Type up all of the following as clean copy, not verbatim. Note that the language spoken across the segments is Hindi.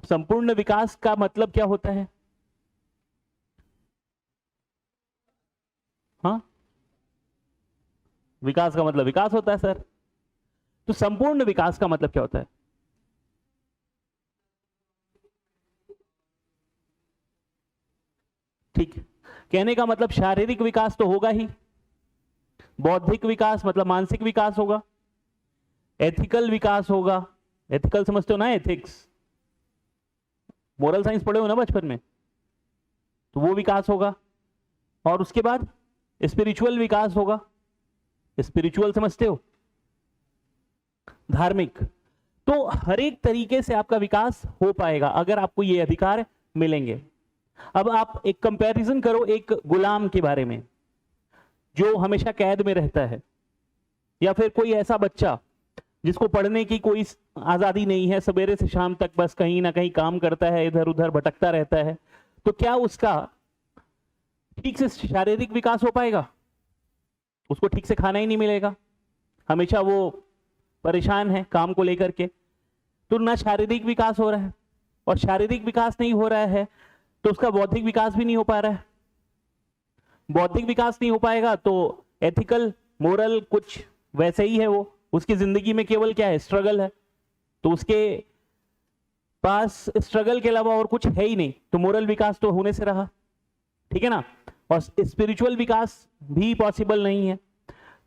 अब संपूर्ण विकास का मतलब क्या होता है? हाँ, विकास का मतलब विकास होता है सर। तो संपूर्ण विकास का मतलब क्या होता है? ठीक, कहने का मतलब शारीरिक विकास तो होगा ही, बौद्धिक विकास मतलब मानसिक विकास होगा, एथिकल विकास होगा, एथिकल समझते हो ना, एथिक्स, मोरल साइंस पढ़े हो ना बचपन में, तो वो विकास होगा। और उसके बाद स्पिरिचुअल विकास होगा, स्पिरिचुअल समझते हो, धार्मिक। तो हर एक तरीके से आपका विकास हो पाएगा अगर आपको ये अधिकार मिलेंगे। अब आप एक कंपैरिजन करो एक गुलाम के बारे में जो हमेशा कैद में रहता है, या फिर कोई ऐसा बच्चा जिसको पढ़ने की कोई आजादी नहीं है, सवेरे से शाम तक बस कहीं ना कहीं काम करता है, इधर उधर भटकता रहता है, तो क्या उसका ठीक से शारीरिक विकास हो पाएगा? उसको ठीक से खाना ही नहीं मिलेगा, हमेशा वो परेशान है काम को लेकर के, तो ना शारीरिक विकास हो रहा है। और शारीरिक विकास नहीं हो रहा है तो उसका बौद्धिक विकास भी नहीं हो पा रहा है। बौद्धिक विकास नहीं हो पाएगा तो एथिकल मोरल कुछ वैसे ही है, वो उसकी जिंदगी में केवल क्या है, स्ट्रगल है, तो उसके पास स्ट्रगल के अलावा और कुछ है ही नहीं, तो मोरल विकास तो होने से रहा, ठीक है ना। और स्पिरिचुअल विकास भी पॉसिबल नहीं है।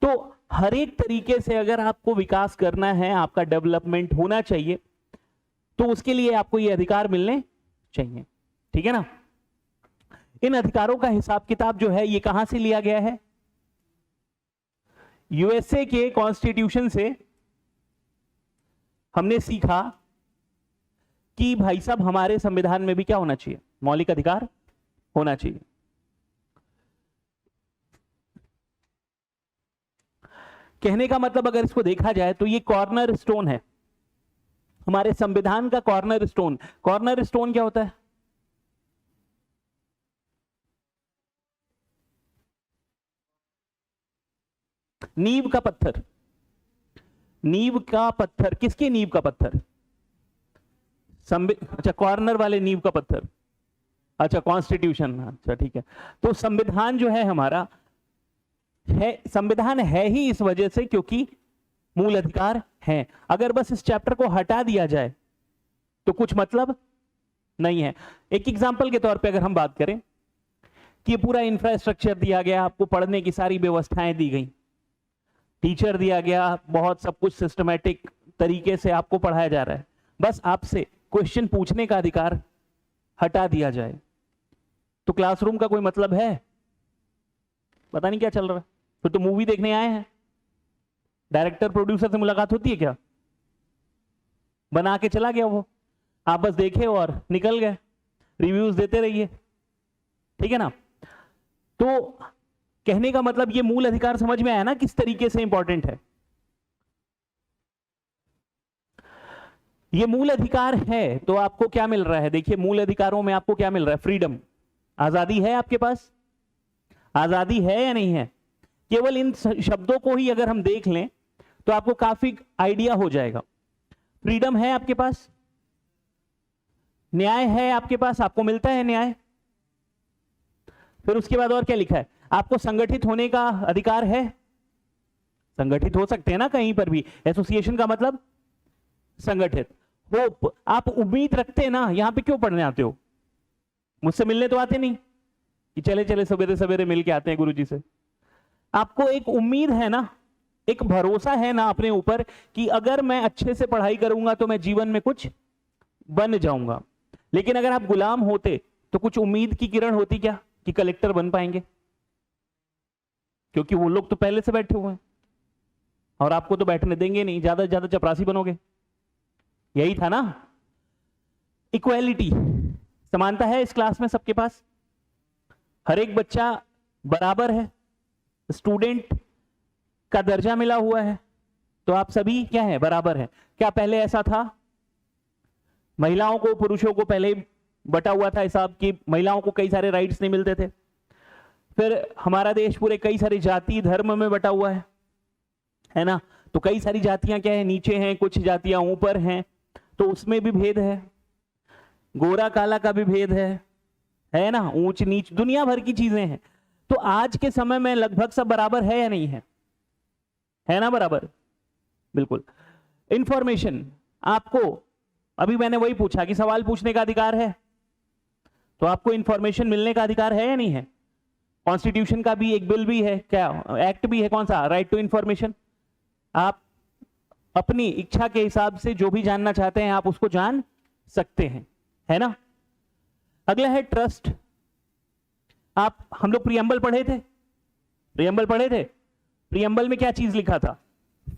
तो हर एक तरीके से अगर आपको विकास करना है, आपका डेवलपमेंट होना चाहिए, तो उसके लिए आपको ये अधिकार मिलने चाहिए, ठीक है ना। इन अधिकारों का हिसाब किताब जो है ये कहां से लिया गया है? यूएसए के कॉन्स्टिट्यूशन से हमने सीखा कि भाई साहब हमारे संविधान में भी क्या होना चाहिए, मौलिक अधिकार होना चाहिए। कहने का मतलब अगर इसको देखा जाए तो ये कॉर्नर स्टोन है हमारे संविधान का, कॉर्नर स्टोन। कॉर्नर स्टोन क्या होता है? नींव का पत्थर। नींव का पत्थर, किसकी नींव का पत्थर? अच्छा, कॉर्नर वाले नींव का पत्थर, अच्छा कॉन्स्टिट्यूशन, अच्छा ठीक है। तो संविधान जो है हमारा है, संविधान है ही इस वजह से क्योंकि मूल अधिकार हैं। अगर बस इस चैप्टर को हटा दिया जाए तो कुछ मतलब नहीं है। एक एग्जांपल के तौर पे अगर हम बात करें कि ये पूरा इंफ्रास्ट्रक्चर दिया गया, आपको पढ़ने की सारी व्यवस्थाएं दी गई, टीचर दिया गया, बहुत सब कुछ सिस्टमैटिक तरीके से आपको पढ़ाया जा रहा है, बस आपसे क्वेश्चन पूछने का अधिकार हटा दिया जाए तो क्लासरूम का कोई मतलब है? पता नहीं क्या चल रहा है। फिर तो मूवी देखने आए हैं, डायरेक्टर प्रोड्यूसर से मुलाकात होती है क्या? बना के चला गया वो, आप बस देखे और निकल गए, रिव्यूज देते रहिए, ठीक है ना। तो कहने का मतलब ये मूल अधिकार समझ में आया ना किस तरीके से इंपॉर्टेंट है। ये मूल अधिकार है तो आपको क्या मिल रहा है? देखिए मूल अधिकारों में आपको क्या मिल रहा है? फ्रीडम, आजादी है आपके पास, आजादी है या नहीं है? केवल इन शब्दों को ही अगर हम देख लें तो आपको काफी आइडिया हो जाएगा। फ्रीडम है आपके पास, न्याय है आपके पास, आपको मिलता है न्याय। फिर उसके बाद और क्या लिखा है? आपको संगठित होने का अधिकार है, संगठित हो सकते हैं ना कहीं पर भी, एसोसिएशन का मतलब संगठित। होप, आप उम्मीद रखते हैं ना, यहां पे क्यों पढ़ने आते हो? मुझसे मिलने तो आते नहीं कि चले चले सवेरे सवेरे मिल के आते हैं गुरुजी से। आपको एक उम्मीद है ना, एक भरोसा है ना अपने ऊपर कि अगर मैं अच्छे से पढ़ाई करूंगा तो मैं जीवन में कुछ बन जाऊंगा। लेकिन अगर आप गुलाम होते तो कुछ उम्मीद की किरण होती क्या कि कलेक्टर बन पाएंगे? क्योंकि वो लोग तो पहले से बैठे हुए हैं और आपको तो बैठने देंगे नहीं, ज्यादा से ज्यादा चपरासी बनोगे। यही था ना। इक्वालिटी, समानता है इस क्लास में सबके पास, हर एक बच्चा बराबर है, स्टूडेंट का दर्जा मिला हुआ है, तो आप सभी क्या है, बराबर है। क्या पहले ऐसा था? महिलाओं को पुरुषों को पहले बटा हुआ था हिसाब की, महिलाओं को कई सारे राइट्स नहीं मिलते थे। फिर हमारा देश पूरे कई सारी जाति धर्म में बटा हुआ है ना, तो कई सारी जातियां क्या है, नीचे हैं, कुछ जातियां ऊपर हैं, तो उसमें भी भेद है। गोरा काला का भी भेद है ना, ऊंच नीच, दुनिया भर की चीजें हैं। तो आज के समय में लगभग सब बराबर है या नहीं है ना बराबर, बिल्कुल। इंफॉर्मेशन, आपको अभी मैंने वही पूछा कि सवाल पूछने का अधिकार है, तो आपको इंफॉर्मेशन मिलने का अधिकार है या नहीं है। कॉन्स्टिट्यूशन का भी एक बिल भी है, क्या एक्ट भी है, कौन सा, राइट टू इंफॉर्मेशन। आप अपनी इच्छा के हिसाब से जो भी जानना चाहते हैं आप उसको जान सकते हैं, है ना। अगला है ट्रस्ट। हम लोग प्रीएम्बल पढ़े थे, प्रीएम्बल में क्या चीज लिखा था।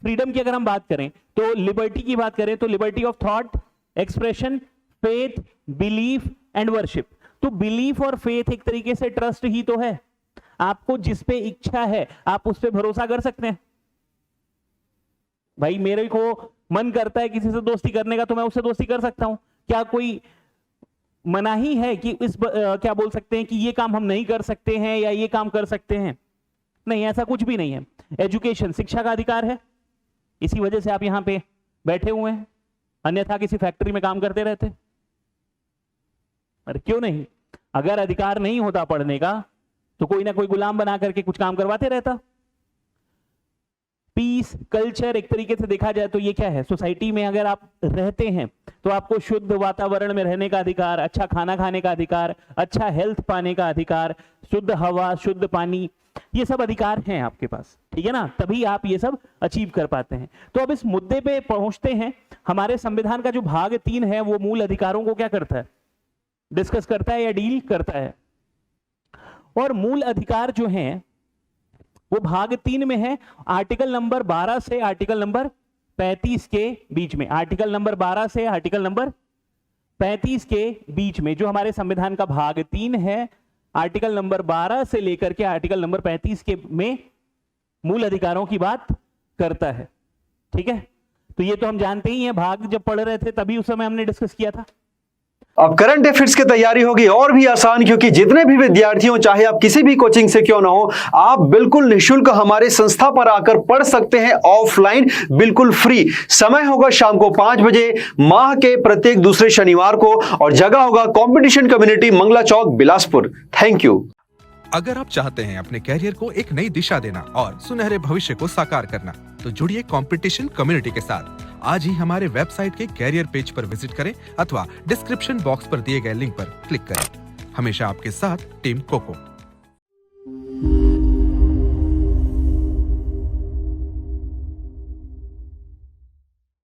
फ्रीडम की अगर हम बात करें तो लिबर्टी की बात करें तो liberty of thought, expression, faith, belief and worship. तो बिलीफ और फेथ एक तरीके से ट्रस्ट ही तो है। आपको जिस पे इच्छा है आप उस पे भरोसा कर सकते हैं। भाई मेरे को मन करता है किसी से दोस्ती करने का तो मैं उससे दोस्ती कर सकता हूं। क्या कोई मनाही है कि क्या बोल सकते हैं कि ये काम हम नहीं कर सकते हैं या ये काम कर सकते हैं? नहीं, ऐसा कुछ भी नहीं है। एजुकेशन, शिक्षा का अधिकार है, इसी वजह से आप यहां पे बैठे हुए हैं, अन्यथा किसी फैक्ट्री में काम करते रहते। अरे क्यों नहीं, अगर अधिकार नहीं होता पढ़ने का तो कोई ना कोई गुलाम बना करके कुछ काम करवाते रहता। पीस, कल्चर, एक तरीके से देखा जाए तो ये क्या है, सोसाइटी में अगर आप रहते हैं तो आपको शुद्ध वातावरण में रहने का अधिकार, अच्छा खाना खाने का अधिकार, अच्छा हेल्थ पाने का अधिकार, शुद्ध हवा, शुद्ध पानी, ये सब अधिकार हैं आपके पास, ठीक है ना। तभी आप ये सब अचीव कर पाते हैं। तो अब इस मुद्दे पे पहुंचते हैं। हमारे संविधान का जो भाग 3 है वो मूल अधिकारों को क्या करता है, डिस्कस करता है या डील करता है। और मूल अधिकार जो हैं वो भाग 3 में है, आर्टिकल नंबर 12 से आर्टिकल नंबर 35 के बीच में। आर्टिकल नंबर 12 से आर्टिकल नंबर 35 के बीच में जो हमारे संविधान का भाग 3 है, आर्टिकल नंबर 12 से लेकर के आर्टिकल नंबर 35 के में मूल अधिकारों की बात करता है, ठीक है। तो ये तो हम जानते ही हैं, भाग जब पढ़ रहे थे तभी उस समय हमने डिस्कस किया था। अब करंट अफेयर्स की तैयारी होगी और भी आसान, क्योंकि जितने भी विद्यार्थी हो, चाहे आप किसी भी कोचिंग से क्यों ना हो, आप बिल्कुल निःशुल्क हमारे संस्था पर आकर पढ़ सकते हैं, ऑफलाइन बिल्कुल फ्री। समय होगा शाम को 5 बजे, माह के प्रत्येक दूसरे शनिवार को, और जगह होगा competition community, Mangla Chowk, Bilaspur. Thank you. अगर आप चाहते हैं अपने कैरियर को एक नई दिशा देना और सुनहरे भविष्य को साकार करना, तो जुड़िए कंपटीशन कम्युनिटी के साथ। आज ही हमारे वेबसाइट के कैरियर पेज पर विजिट करें अथवा डिस्क्रिप्शन बॉक्स पर दिए गए लिंक पर क्लिक करें। हमेशा आपके साथ टीम कोको।